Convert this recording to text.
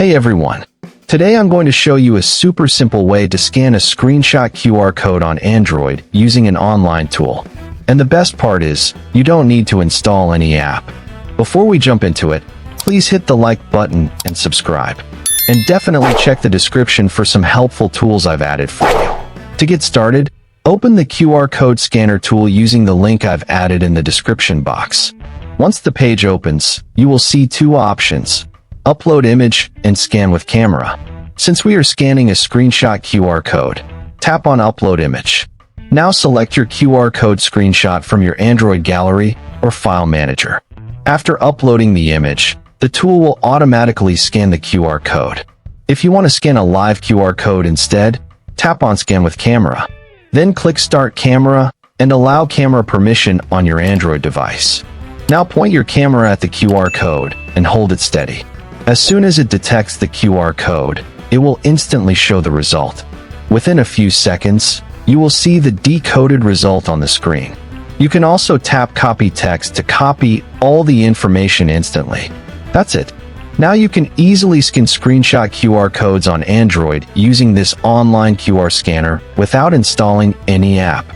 Hey everyone! Today I'm going to show you a super simple way to scan a screenshot QR code on Android using an online tool. And the best part is, you don't need to install any app. Before we jump into it, please hit the like button and subscribe. And definitely check the description for some helpful tools I've added for you. To get started, open the QR code scanner tool using the link I've added in the description box. Once the page opens, you will see two options: upload image and scan with camera. Since we are scanning a screenshot QR code, tap on upload image. Now select your QR code screenshot from your Android gallery or file manager. After uploading the image, the tool will automatically scan the QR code. If you want to scan a live QR code instead, tap on scan with camera. Then click start camera and allow camera permission on your Android device. Now point your camera at the QR code and hold it steady. As soon as it detects the QR code, it will instantly show the result. Within a few seconds, you will see the decoded result on the screen. You can also tap copy text to copy all the information instantly. That's it. Now you can easily scan screenshot QR codes on Android using this online QR scanner without installing any app.